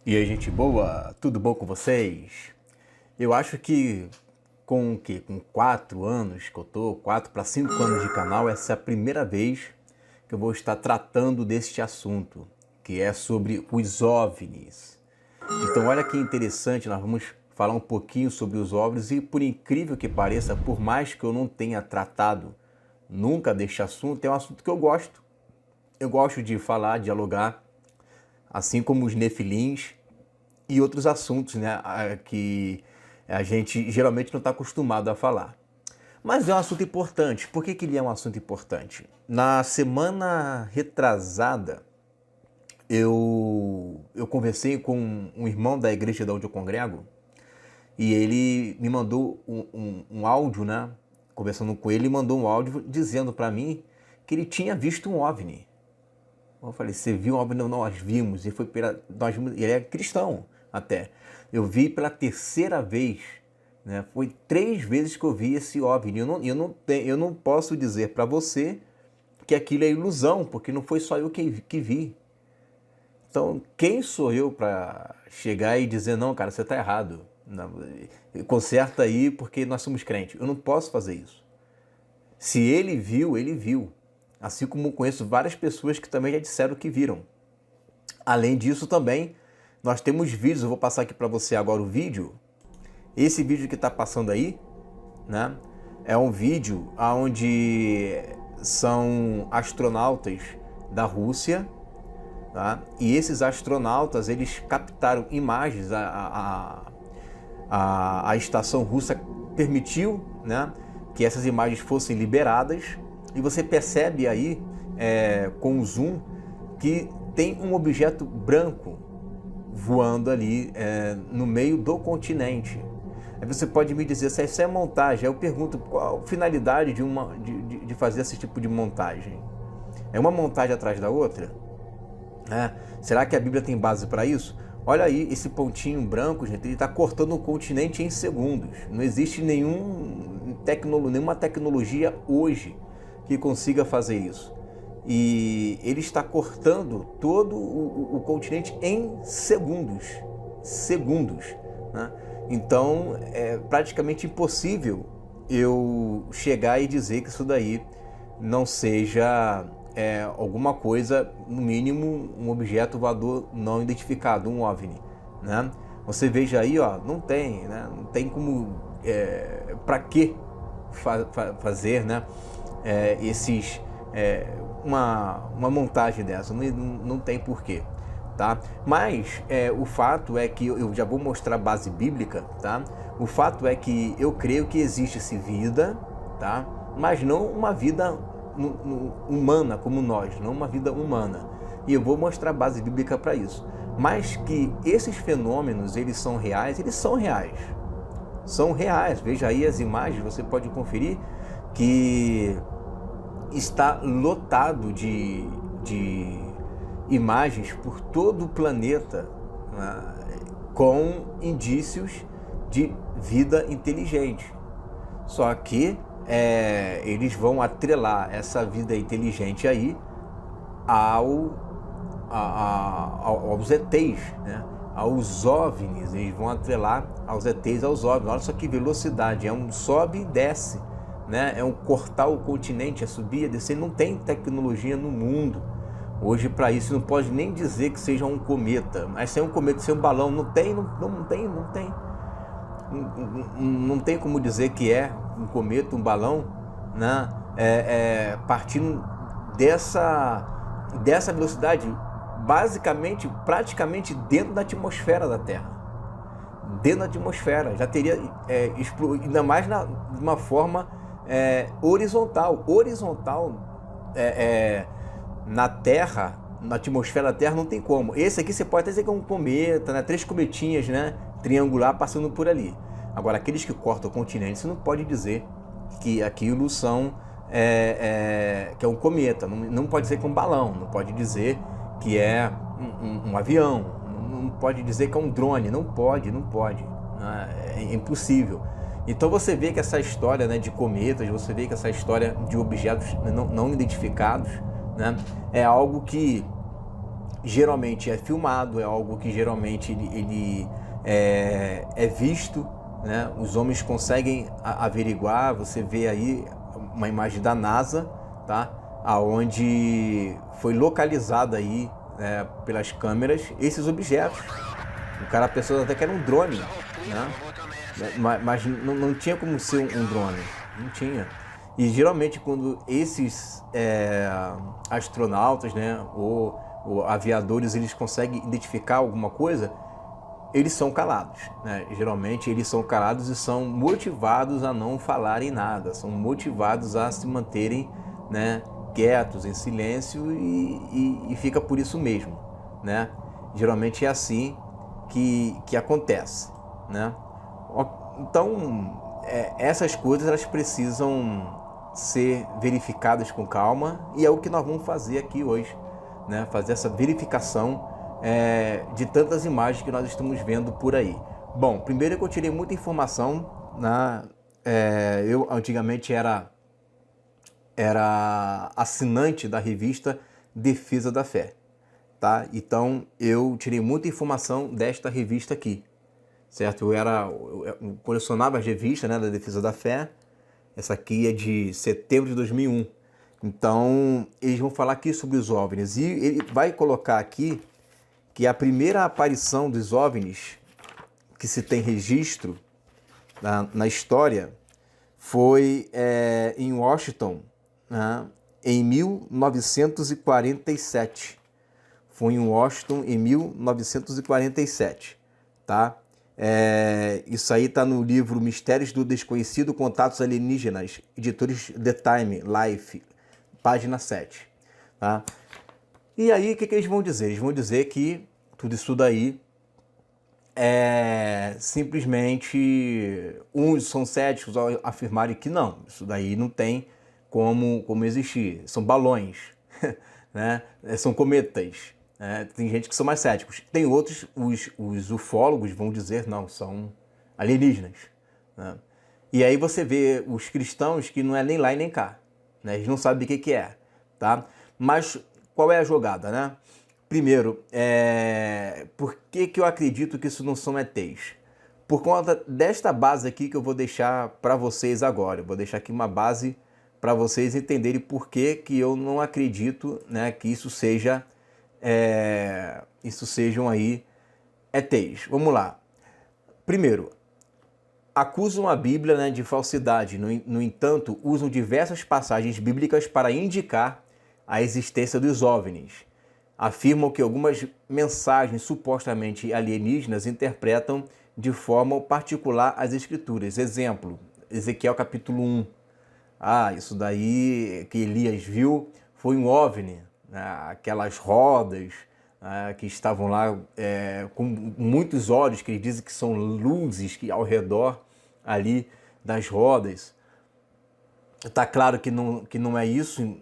E aí, gente boa, tudo bom com vocês? Eu acho que com o quê? Com 4 anos que eu tô, 4 para 5 anos de canal, essa é a primeira vez que eu vou estar tratando deste assunto, que é sobre os OVNIs. Então, olha que interessante, nós vamos falar um pouquinho sobre os OVNIs e, por incrível que pareça, por mais que eu não tenha tratado nunca deste assunto, é um assunto que eu gosto. Eu gosto de falar, dialogar, assim como os nefilins e outros assuntos, né, que a gente geralmente não está acostumado a falar. Mas é um assunto importante. Por que ele é um assunto importante? Na semana retrasada, eu conversei com um irmão da igreja de onde eu congrego e ele me mandou um áudio, né? Conversando com ele, mandou um áudio dizendo para mim que ele tinha visto um OVNI. Eu falei, você viu um OVNI? Não, nós vimos. E foi nós vimos, ele é cristão até. Eu vi pela terceira vez, né? Foi 3 vezes que eu vi esse OVNI. Eu não posso dizer para você que aquilo é ilusão, porque não foi só eu que vi. Então, quem sou eu para chegar e dizer, não, cara, você está errado. Não, conserta aí porque nós somos crentes. Eu não posso fazer isso. Se ele viu, ele viu. Assim como conheço várias pessoas que também já disseram que viram. Além disso também, nós temos vídeos, eu vou passar aqui para você agora o vídeo. Esse vídeo que está passando aí, né, é um vídeo onde são astronautas da Rússia, tá? E esses astronautas, eles captaram imagens, a estação russa permitiu, né, que essas imagens fossem liberadas, e você percebe aí, com o zoom, que tem um objeto branco voando ali no meio do continente. Aí você pode me dizer se isso é montagem. Eu pergunto qual a finalidade de fazer esse tipo de montagem. É uma montagem atrás da outra? Será que a Bíblia tem base para isso? Olha aí, esse pontinho branco, gente, ele está cortando o continente em segundos. Não existe nenhuma tecnologia hoje que consiga fazer isso. E ele está cortando todo o continente em segundos. Segundos, né? Então, é praticamente impossível eu chegar e dizer que isso daí não seja alguma coisa, no mínimo um objeto voador não identificado, um OVNI, né? Você veja aí, ó, não tem, né? Não tem como, para que fazer, né? Uma montagem dessa, não tem porquê, tá? Mas o fato é que eu já vou mostrar a base bíblica, tá? O fato é que eu creio que existe vida, tá? Mas não uma vida humana como nós, não uma vida humana. E eu vou mostrar a base bíblica para isso. Mas que esses fenômenos, eles são reais, eles são reais. São reais. Veja aí as imagens, você pode conferir que está lotado de imagens por todo o planeta, né, com indícios de vida inteligente. Só que eles vão atrelar essa vida inteligente aí aos ETs, né? Aos OVNIs. Eles vão atrelar aos ETs, aos OVNIs. Olha só que velocidade, é um sobe e desce, né? É um cortar o continente, é subir, é descer. Não tem tecnologia no mundo hoje para isso. Não pode nem dizer que seja um cometa. Mas se é um cometa, se é um balão, não tem. Não tem como dizer que é um cometa, um balão, né? Partindo dessa velocidade, basicamente, praticamente dentro da atmosfera da Terra. Dentro da atmosfera, já teria explodido, ainda mais de uma forma horizontal. Na Terra, na atmosfera da Terra, não tem como. Esse aqui você pode até dizer que é um cometa, né? 3 cometinhas, né? Triangular passando por ali. Agora, aqueles que cortam o continente, você não pode dizer que aquilo que é um cometa. Não pode dizer que é um balão, não pode dizer que é um avião, não pode dizer que é um drone, não pode, é impossível. Então você vê que essa história, né, de cometas, você vê que essa história de objetos não identificados, né, é algo que geralmente é filmado, é algo que geralmente ele é visto, né? Os homens conseguem averiguar. Você vê aí uma imagem da NASA, tá? Aonde foi localizada aí, pelas câmeras esses objetos. O cara pensou até que era um drone, né? Mas não tinha como ser um drone, não tinha. E geralmente quando esses astronautas, né, ou aviadores, eles conseguem identificar alguma coisa, eles são calados, né? Geralmente eles são calados e são motivados a não falarem nada, são motivados a se manterem, né, quietos, em silêncio, e fica por isso mesmo, né? Geralmente é assim que acontece, né? Então, essas coisas elas precisam ser verificadas com calma, e é o que nós vamos fazer aqui hoje, né? Fazer essa verificação de tantas imagens que nós estamos vendo por aí. Bom, primeiro que eu tirei muita informação, né? Eu antigamente era assinante da revista Defesa da Fé, tá? Então eu tirei muita informação desta revista aqui, certo? Eu colecionava as revistas, né, da Defesa da Fé. Essa aqui é de setembro de 2001. Então eles vão falar aqui sobre os OVNIs, e ele vai colocar aqui que a aparição dos OVNIs que se tem registro na história foi em Washington, né, em 1947. Foi em Washington em 1947, tá? Isso aí está no livro Mistérios do Desconhecido, Contatos Alienígenas, editores The Time, Life, página 7. Tá? E aí, o que eles vão dizer? Eles vão dizer que tudo isso daí simplesmente, uns são céticos ao afirmarem que não, isso daí não tem como existir, são balões, né? São cometas. Tem gente que são mais céticos. Tem outros, os ufólogos vão dizer, não, são alienígenas, né? E aí você vê os cristãos que não é nem lá e nem cá, né? Eles não sabem o que é, tá? Mas qual é a jogada, né? Primeiro, por que eu acredito que isso não são ETs? Por conta desta base aqui que eu vou deixar para vocês agora. Eu vou deixar aqui uma base para vocês entenderem por que eu não acredito, né, que isso sejam aí ETs. Vamos lá. Primeiro, acusam a Bíblia, né, de falsidade. No entanto, usam diversas passagens bíblicas para indicar a existência dos OVNIs. Afirmam que algumas mensagens supostamente alienígenas interpretam de forma particular as Escrituras. Exemplo, Ezequiel capítulo 1. Isso daí que Elias viu foi um OVNI, né? Aquelas rodas que estavam lá com muitos olhos, que eles dizem que são luzes que ao redor ali das rodas. Está claro que não é isso.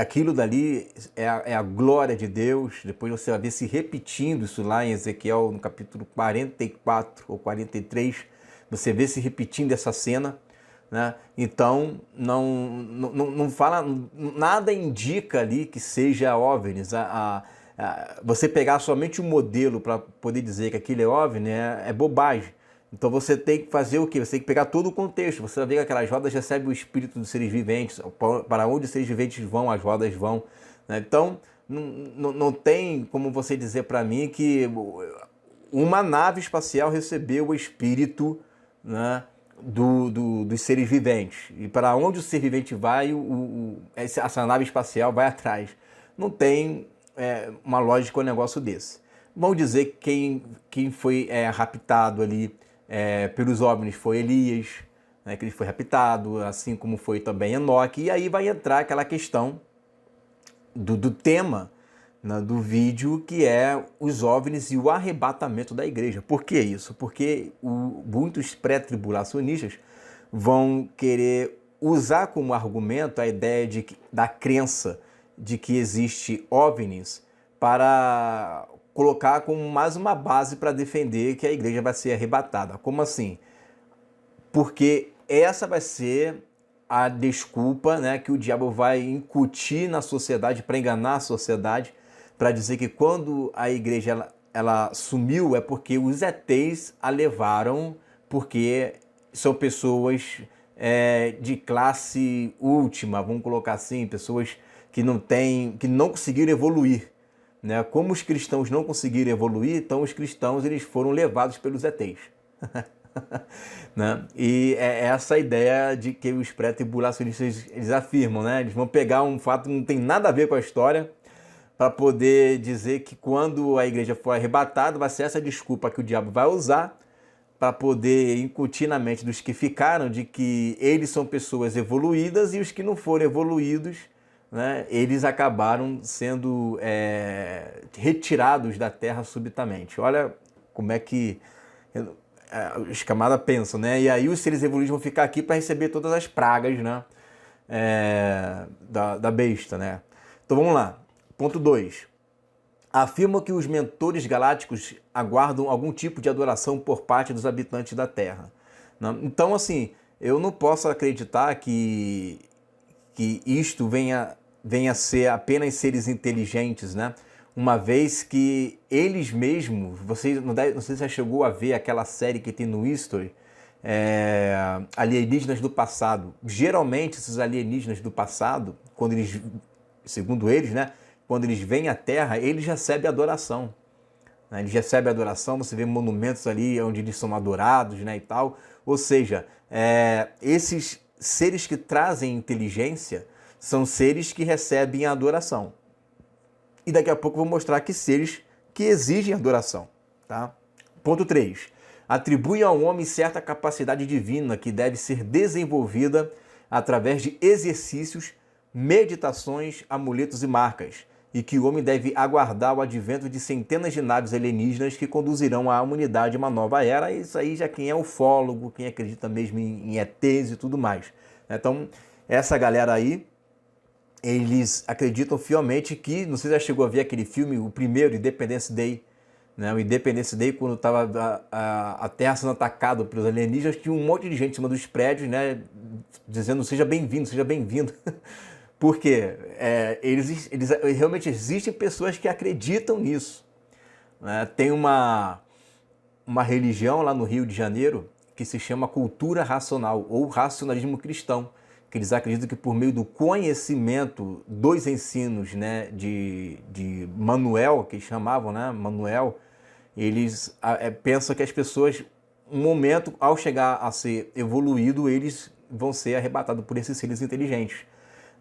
Aquilo dali é a glória de Deus. Depois você vai ver se repetindo isso lá em Ezequiel, no capítulo 44 ou 43, você vê se repetindo essa cena, né? Então não fala, nada indica ali que seja OVNIs. Você pegar somente um modelo para poder dizer que aquilo é OVNI é bobagem. Então você tem que fazer o quê? Você tem que pegar todo o contexto. Você vai ver que aquelas rodas recebem o espírito dos seres viventes. Para onde os seres viventes vão, as rodas vão, né? Então não tem como você dizer para mim que uma nave espacial recebeu o espírito, né, dos seres viventes. E para onde o ser vivente vai, essa nave espacial vai atrás. Não tem uma lógica um negócio desse. Vamos dizer que quem foi raptado ali pelos OVNIs foi Elias, né, que ele foi raptado, assim como foi também Enoque. E aí vai entrar aquela questão do tema, né, do vídeo, que é os OVNIs e o arrebatamento da igreja. Por que isso? Porque muitos pré-tribulacionistas vão querer usar como argumento a ideia da crença de que existe OVNIs para colocar como mais uma base para defender que a igreja vai ser arrebatada. Como assim? Porque essa vai ser a desculpa, né, que o diabo vai incutir na sociedade para enganar a sociedade, para dizer que quando a igreja ela sumiu é porque os ETs a levaram, porque são pessoas de classe última, vamos colocar assim, pessoas que não conseguiram evoluir, né? Como os cristãos não conseguiram evoluir, então os cristãos eles foram levados pelos ETs. Né? E é essa ideia de que os pré-tribulacionistas eles afirmam, né? Eles vão pegar um fato que não tem nada a ver com a história para poder dizer que quando a igreja for arrebatada, vai ser essa desculpa que o diabo vai usar para poder incutir na mente dos que ficaram de que eles são pessoas evoluídas e os que não foram evoluídos, né, eles acabaram sendo retirados da terra subitamente. Olha como é que os camaradas pensam, né? E aí os seres evoluídos vão ficar aqui para receber todas as pragas, né, da besta, né? Então vamos lá. Ponto 2. Afirma que os mentores galácticos aguardam algum tipo de adoração por parte dos habitantes da Terra. Então, assim, eu não posso acreditar que isto venha a ser apenas seres inteligentes, né? Uma vez que eles mesmos, não sei se você já chegou a ver aquela série que tem no History, alienígenas do passado. Geralmente, esses alienígenas do passado, quando eles, segundo eles, né? Quando eles vêm à Terra, eles recebem adoração. Né? Eles recebem adoração, você vê monumentos ali onde eles são adorados, né, e tal. Ou seja, esses seres que trazem inteligência são seres que recebem a adoração. E daqui a pouco eu vou mostrar que seres que exigem adoração. Tá? Ponto 3. Atribui ao homem certa capacidade divina que deve ser desenvolvida através de exercícios, meditações, amuletos e marcas, e que o homem deve aguardar o advento de centenas de naves alienígenas que conduzirão a humanidade a uma nova era. Isso aí já quem é ufólogo, quem acredita mesmo em ETs e tudo mais. Então, essa galera aí, eles acreditam fielmente que, não sei se já chegou a ver aquele filme, o primeiro, Independence Day, né? O Independence Day, quando estava a Terra sendo atacada pelos alienígenas, tinha um monte de gente em cima dos prédios, né, dizendo seja bem-vindo, seja bem-vindo. Porque eles realmente existem pessoas que acreditam nisso. Né? Tem uma religião lá no Rio de Janeiro que se chama cultura racional ou racionalismo cristão, que eles acreditam que por meio do conhecimento dos ensinos, né, de Manuel, que eles chamavam, né, Manuel, eles pensam que as pessoas, um momento, ao chegar a ser evoluído, eles vão ser arrebatados por esses seres inteligentes.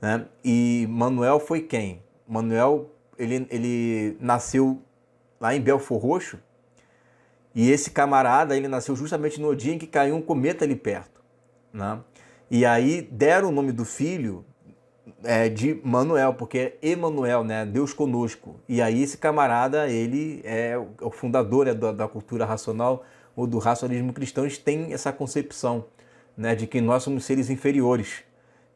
Né? E Manuel foi quem? Manuel, ele nasceu lá em Belford Roxo, e esse camarada, ele nasceu justamente no dia em que caiu um cometa ali perto. Né? E aí deram o nome do filho de Manuel, porque é Emanuel, né? Deus conosco. E aí esse camarada, ele é o fundador da cultura racional ou do racionalismo cristão. Eles têm essa concepção, né, de que nós somos seres inferiores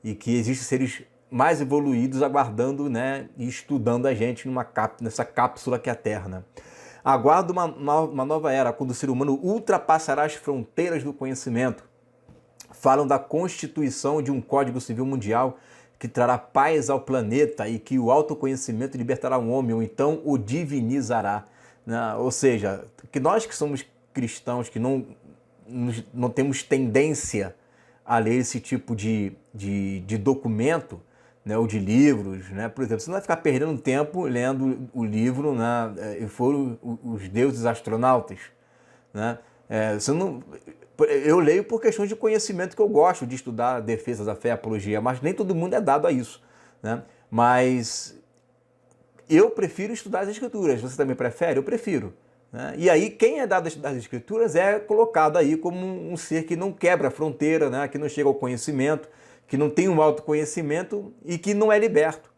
e que existem seres mais evoluídos aguardando, né, e estudando a gente nessa cápsula que é a Terra. Né? Aguarda uma nova era, quando o ser humano ultrapassará as fronteiras do conhecimento. Falam da constituição de um Código Civil Mundial que trará paz ao planeta e que o autoconhecimento libertará o homem, ou então o divinizará. Né? Ou seja, que nós que somos cristãos, que não temos tendência a ler esse tipo de documento, né, ou de livros, né? Por exemplo, você não vai ficar perdendo tempo lendo o livro, né, e foram os deuses astronautas. Né? Eu leio por questões de conhecimento, que eu gosto de estudar a defesa da fé, a apologia, mas nem todo mundo é dado a isso. Né? Mas eu prefiro estudar as escrituras. Você também prefere? Eu prefiro. Né? E aí quem é dado a estudar as escrituras é colocado aí como um ser que não quebra a fronteira, né? Que não chega ao conhecimento, que não tem um autoconhecimento e que não é liberto.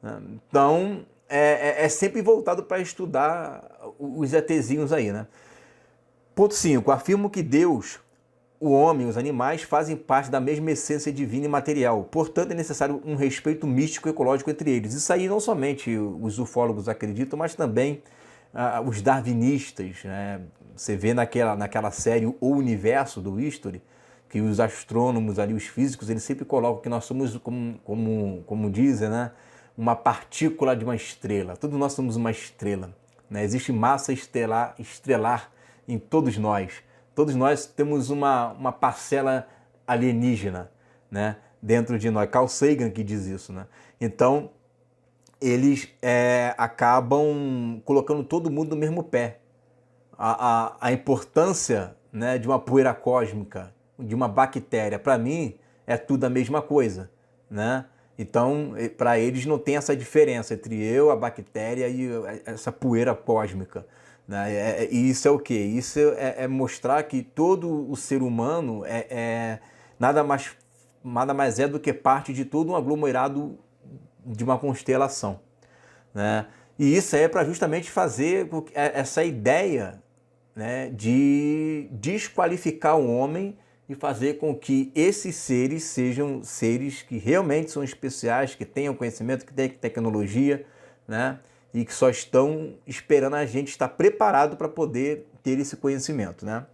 Né? Então, é sempre voltado para estudar os ETzinhos aí. Né? Ponto 5. Afirmo que Deus, o homem e os animais fazem parte da mesma essência divina e material. Portanto, é necessário um respeito místico e ecológico entre eles. Isso aí não somente os ufólogos acreditam, mas também os darwinistas. Né? Você vê naquela série O Universo do History, que os astrônomos ali, os físicos, eles sempre colocam que nós somos, como dizem, né, uma partícula de uma estrela. Todos nós somos uma estrela, né? Existe massa estelar em todos nós. Todos nós temos uma parcela alienígena, né, dentro de nós. Carl Sagan que diz isso, né? Então, eles acabam colocando todo mundo no mesmo pé. A importância, né, de uma poeira cósmica, de uma bactéria, para mim, é tudo a mesma coisa, né? Então, para eles não tem essa diferença entre eu, a bactéria e essa poeira cósmica, né? E isso é o quê? Isso é mostrar que todo o ser humano nada mais é do que parte de todo um aglomerado de uma constelação, né? E isso é para justamente fazer essa ideia, né, de desqualificar o homem e fazer com que esses seres sejam seres que realmente são especiais, que tenham conhecimento, que tenham tecnologia, né, e que só estão esperando a gente estar preparado para poder ter esse conhecimento, né?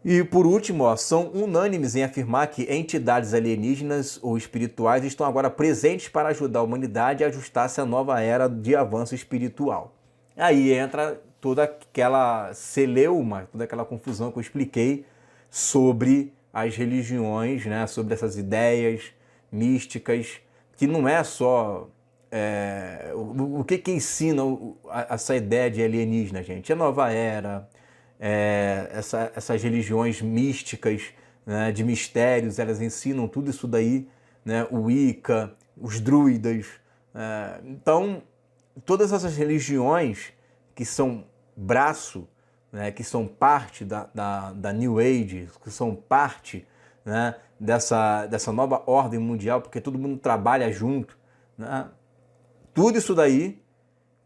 E por último, são unânimes em afirmar que entidades alienígenas ou espirituais estão agora presentes para ajudar a humanidade a ajustar-se à nova era de avanço espiritual. Aí entra toda aquela celeuma, toda aquela confusão que eu expliquei sobre as religiões, né? Sobre essas ideias místicas, que não é só... o que ensina essa ideia de alienígena, gente? É nova era... essas religiões místicas, né, de mistérios, elas ensinam tudo isso daí, né, o Wicca, os druidas. Então, todas essas religiões que são braço, né, que são parte da New Age, que são parte, né, dessa nova ordem mundial, porque todo mundo trabalha junto, né, tudo isso daí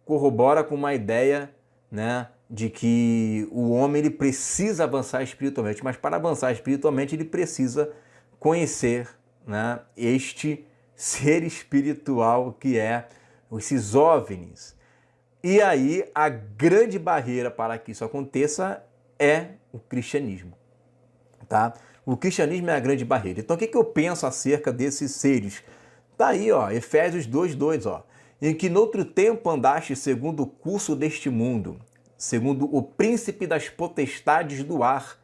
corrobora com uma ideia, né, de que o homem ele precisa avançar espiritualmente, mas para avançar espiritualmente ele precisa conhecer, né, este ser espiritual que é esses OVNIs. E aí a grande barreira para que isso aconteça é o cristianismo, tá? O cristianismo é a grande barreira. Então o que eu penso acerca desses seres? Tá aí, ó, Efésios 2:2, ó. Em que noutro tempo andaste segundo o curso deste mundo, segundo o príncipe das potestades do ar.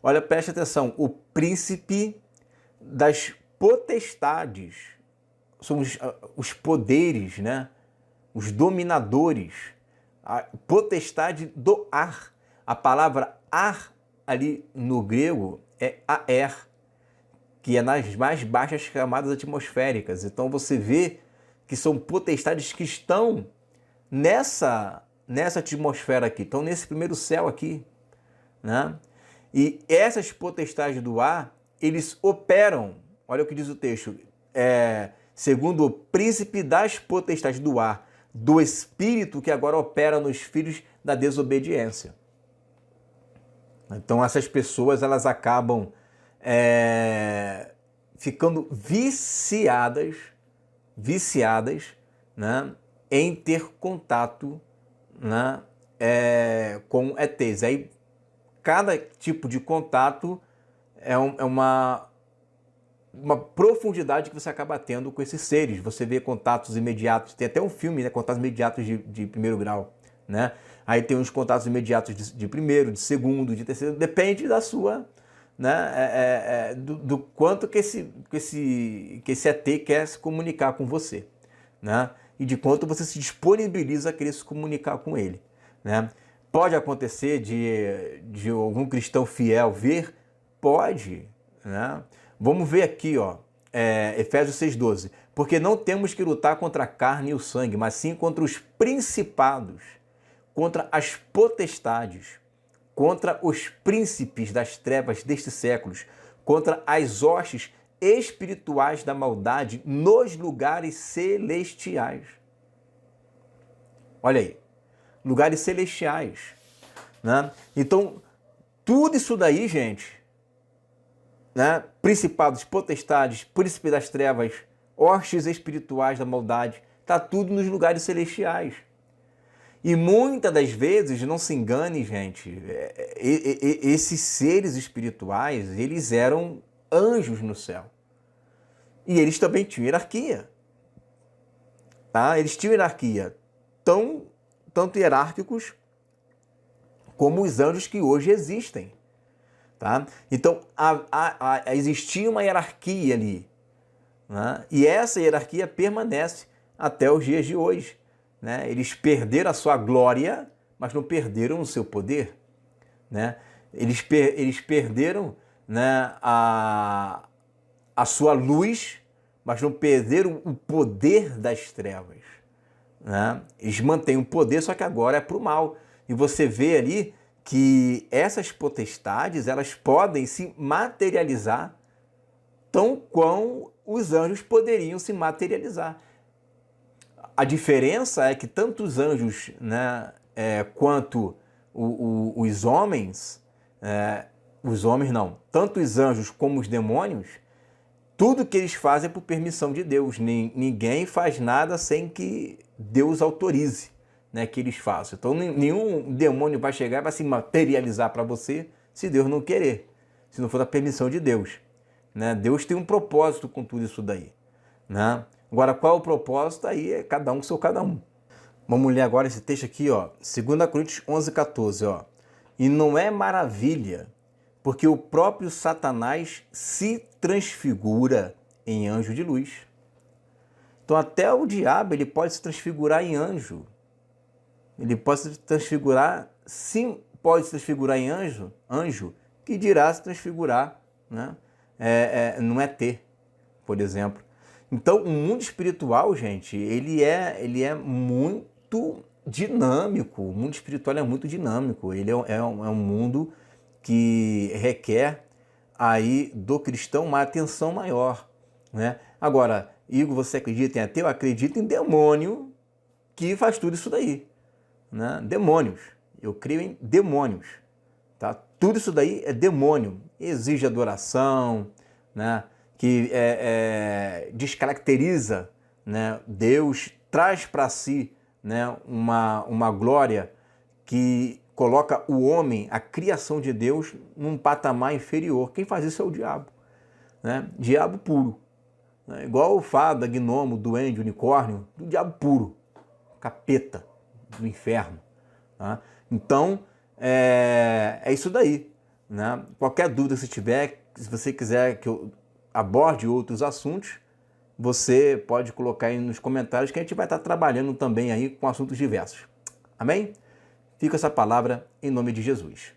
Olha, preste atenção, o príncipe das potestades, são os poderes, né? Os dominadores, a potestade do ar. A palavra ar ali no grego é aer, que é nas mais baixas camadas atmosféricas. Então você vê que são potestades que estão nessa atmosfera aqui, estão nesse primeiro céu aqui, né? E essas potestades do ar, eles operam, olha o que diz o texto, segundo o príncipe das potestades do ar, do espírito que agora opera nos filhos da desobediência. Então essas pessoas elas acabam ficando viciadas, né, em ter contato, né, com ETs. Aí cada tipo de contato é uma profundidade que você acaba tendo com esses seres. Você vê contatos imediatos, tem até um filme, né, contatos imediatos de primeiro grau, né? Aí tem uns contatos imediatos de primeiro, de segundo, de terceiro, depende da sua, né, do quanto que esse ET quer se comunicar com você, né? E de quanto você se disponibiliza a querer se comunicar com ele, né? Pode acontecer de algum cristão fiel ver? Pode, né? Vamos ver aqui, ó, Efésios 6:12. Porque não temos que lutar contra a carne e o sangue, mas sim contra os principados, contra as potestades, contra os príncipes das trevas destes séculos, contra as hostes espirituais da maldade nos lugares celestiais. Olha aí, lugares celestiais, né? Então, tudo isso daí, gente, né? Principados, potestades, príncipe das trevas, hostes espirituais da maldade, está tudo nos lugares celestiais. E muitas das vezes, não se engane, gente, esses seres espirituais, eles eram anjos no céu. E eles também tinham hierarquia. tá? Eles tinham hierarquia, tanto hierárquicos como os anjos que hoje existem. Tá? Então, existia uma hierarquia ali, né? E essa hierarquia permanece até os dias de hoje, né? Eles perderam a sua glória, mas não perderam o seu poder, né? Eles perderam, né, a sua luz, mas não perderam o poder das trevas, né? Eles mantêm o poder, só que agora é para o mal. E você vê ali que essas potestades, elas podem se materializar tão quão os anjos poderiam se materializar. A diferença é que tanto os anjos, né, quanto os homens, tanto os anjos como os demônios, tudo que eles fazem é por permissão de Deus. Ninguém faz nada sem que Deus autorize, né, que eles façam. Então nenhum demônio vai chegar e vai se materializar para você se Deus não querer, se não for da permissão de Deus, né? Deus tem um propósito com tudo isso daí, né? Agora, qual é o propósito? Aí é cada um com seu cada um. Vamos ler agora esse texto aqui, ó, 2 Coríntios 11:14, ó. E não é maravilha, porque o próprio Satanás se transfigura em anjo de luz. Então até o diabo ele pode se transfigurar em anjo. Ele pode se transfigurar, sim, pode se transfigurar em anjo, que dirá se transfigurar, né, no ET, por exemplo. Então, o mundo espiritual, gente, ele é muito dinâmico. O mundo espiritual é muito dinâmico. Ele é um mundo que requer aí do cristão uma atenção maior, né? Agora, Igor, você acredita em ET? Eu acredito em demônio que faz tudo isso daí, né? Demônios. Eu creio em demônios, tá? Tudo isso daí é demônio. Exige adoração, né? Que descaracteriza, né, Deus, traz para si, né, uma glória que coloca o homem, a criação de Deus, num patamar inferior. Quem faz isso é o diabo, né? Diabo puro, né? Igual o fada, gnomo, duende, unicórnio, do diabo puro, capeta do inferno, tá? Então, é isso daí, né? Qualquer dúvida que você tiver, se você quiser que eu aborde outros assuntos, você pode colocar aí nos comentários que a gente vai estar trabalhando também aí com assuntos diversos. Amém? Fica essa palavra em nome de Jesus.